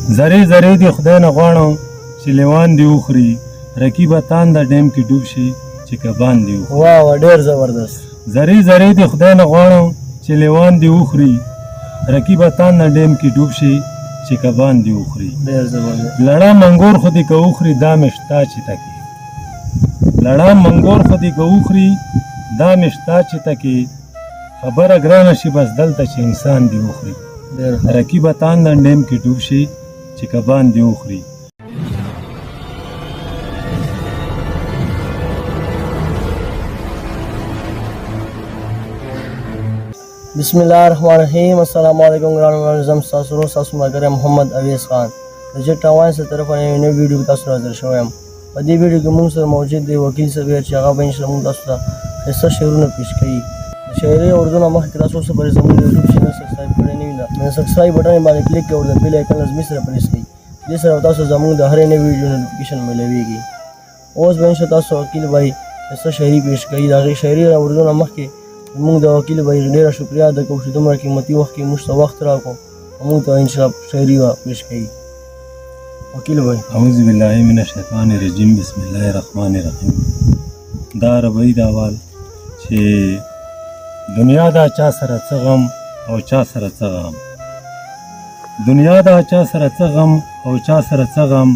زری زری دی خدای نه غواړم چې لیوان دی وخوري رقیبه تانده ډیم کې ډوب شي چې کبان دی وخوري. واه ډېر زبردست. زری زری دی خدای نه غواړم چې لیوان دی وخوري رقیبه تانده ډیم کې ډوب شي چې کبان دی وخوري. ډېر زبردست. لړا منګور خو دې که وخوري دا مې شته چې تکي لړا منګور خو دې که وخوري دا مې شته چې تکي خبره ګرانه شي بس دلته چې انسان دی وخوري رقیبه تانده ډیم کې ډوب شي چې کبان دی وخوري. بسم الله الرحمن الرحیم. السلام علیکم ګرانو منظم تاسو ورو تاسو ملګری محمد اویس خان د جټ روان سره طرفه نوې ویډیو تاسو حاضر شوم یم. په دې ویډیو کې موږ سره موجود دی وکیل صاحب چې هغه به ان شاء الله تاسو ته قصه شعرونه پیش کړي. شاعري اردو نه مخکې تاسو سره پر زموږ یوټیوب چینل سبسکرایب کړئ نه وي نو سبسکرایب بټن باندې کلیک کړئ او د بیل آیکن لازمي سره پریس کړئ. دې سره تاسو زموږ د هرې نوې ویډیو نوټیفیکیشن ملويږي. اوس به ان شاء الله تاسو وکیل بھائی قصه شاعري پیش کړي. دا شاعري اردو نه مخکې موږ د وکیل بھائی ډېره شکریا ادا کوو چې دومره قیمتي وخت کې موږ ته وخت راکړو موږ ته ان شاء الله شاعري پیش کړي. وکیل بھائی اعوذ بالله من الشیطان الرجیم بسم الله الرحمن الرحیم. دا ربعی دا وال چې دنیا دا چا سره څه غم او چا سره څه غم دنیا دا چا سره څه غم او چا سره څه غم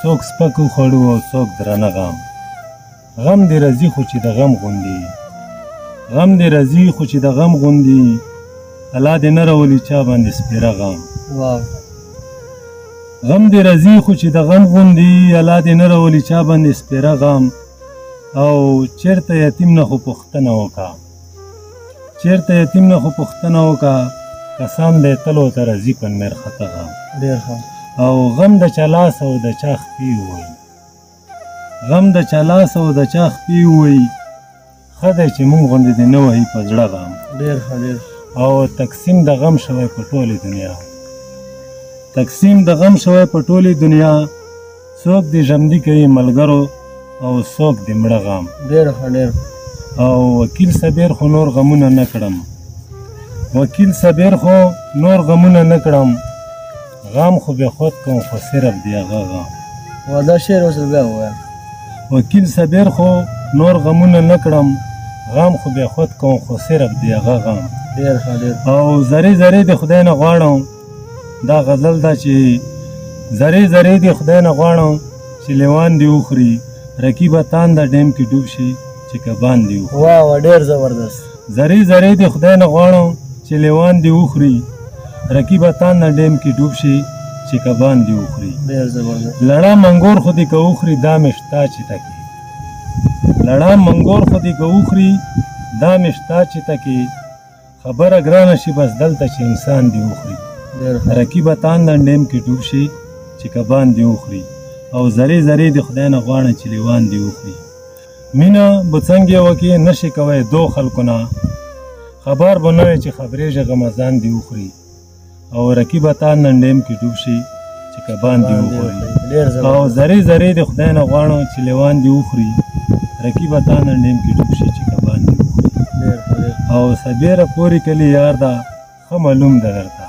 څوک سپک وخوړو او څوک درانه غم غم دې راځي خو چې د غم غوندي غم دې راځي خو چې د غم غوندي الله دې نه راولي چا باندې سپېره غم غم دې راځي خو چې د غم غوندي الله دې نه راولي چا باندې سپېره غم او چېرته یتیم نه خو پوښتنه وکړه چېرته یتیم نه خو پوښتنه وکړه کسان دی تلو ته راځي په مرخته غم او غم د چا لاس او د چا خپې ووایي غم د چا لاس او د چا خپې ووایي ښه دی چې مونږ غوندې دې نه وهي په زړه غم او تقسیم د غم شوی په ټولې دنیا تقسیم د غم شوی په ټولې دنیا څوک دې ژمدي کوي ملګرو او څوک دې مړه غم او وکیل صبر خو نور غمونه نه کړم وکیل صبر خو نور غمونه نه کړم غم خو به خود کوم خو صرف دی هغه غم دا شعر اوس بیا ووایه. وکیل صبر خو نور غمونه نه کړم غم خو به خود کوم خو صرف دی هغه غم او زری زری د خدای نه غواړم دا غزل ده چې زری زری د خدای نه غواړم چې لیوان دی وخوري رقیبه تانده ډیم کې ډوب شي چې کبان دی وخوري. واه ډېر زبردست. زری زری د خدای نه غواړم چې لیوان دی وخوري رقیبه تانده ډیم کې ډوب شي چې کبان دی وخوري. ډېر زبردست. لړا منګور خو دې که وخوري دا مې شته چې تکي لړا منګور خو دې که وخوري دا مې شته چې تکي خبره ګرانه شي بس دلته چې انسان دی وخوري رقیبه تانده ډیم کې ډوب شي چې کبان دی وخوري او زری زری د خدای نه غواړم چې لیوان دی وخوري. مینه به څنګه وکړي نشي کوی دو خلکو نه خبر به نه وي چې خبرېږي غمازان دی وخوري او رقیبه تانده ډیم کې ډوب شي چې کبان دی وخوري او زری زری د خدای نه غواړم چې لیوان دی وخوري رقیبه تانده ډیم کې ډوب شي چې کبان دی وخوري او سبیره پورې کلی یار ده ښه معلوم ده درته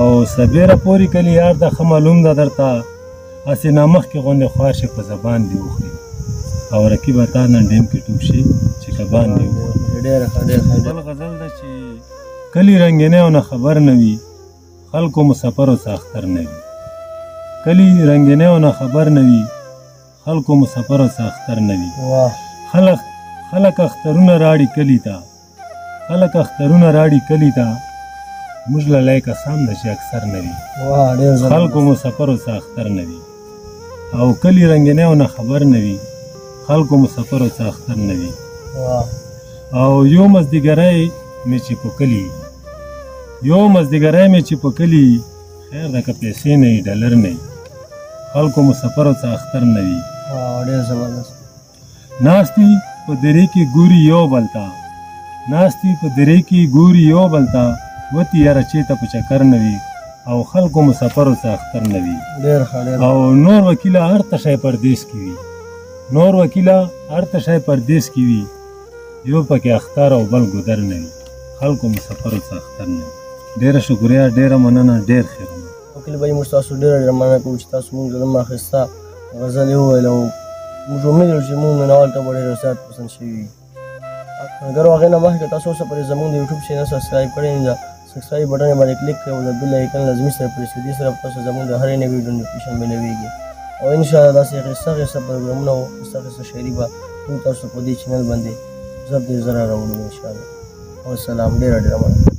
او سبیره پورې کلی یار ده ښه معلوم ده درته هسې نامخکې غوندې خوار شي په زبان دی وخوري او رقیبه تانده ډیم کې ډوب شي چې کبان دی وخوري. بل غزل ده چې کلی رنګینی او نه خبر نه وي خلکو مسافرو څه اختر نه وي کلی رنګینی او نه خبر نه وي خلکو مسافرو څه اختر نه وي خلک اخترونه راړي کلي ته خلک اخترونه راړي کلي ته موږ له لای کسان ده چې اکثر نه وي خلکو مسافرو څه اختر نه وي او کلی رنګینی او نه خبر نه وي خلکو مسافرو څه اختر نه وي او یو مازدیګری مې چې په کلي خیر ده که پیسې نه وي ډالر نه وي خلکو مسافرو څه اختر نه وي. ناستي په درې کې ګوري یو بلته ناستي په درې کې ګوري یو بلته وتی یاره چېته په چکر نه وي او خلکو مسافرو څه اختر نه وي او نور وکیله هر څه شی پردیس کې وي نور وکیله هر څه شی پردیس کې وي یو پکې اختر او بل ګودر نه وي خلکو مسافرو څه اختر نه وي. ډېره شکریا ډېره مننه ډېر خیر. کلي به موږ تاسو ډېره مننه کوو چې تاسو موږ ته دومره ښایسته غزلې وویل او موږ امید لرو چې موږ مینوال ته به ډېر زیات پسند شوي وي. اگر هغې نه مخکې تاسو اوسه پورې زموږ د یوټیوب چینل سبسکرایب کړی نه ده، سبسکرایب بټن باندې کلیک کړئ او د بیل آیکن لازمي سره پرېس کړئ. دې سره به تاسو زموږ د هرې نوې ویډیو نوټیفیکیشن میلویږي او انشاءالله داسې ښایسته ښایسته پروګرامونه او ښایسته ښایسته شاعري به موږ تاسو په دې چینل باندې ژر راوړو انشاءالله. والسلام، ډېره مننه.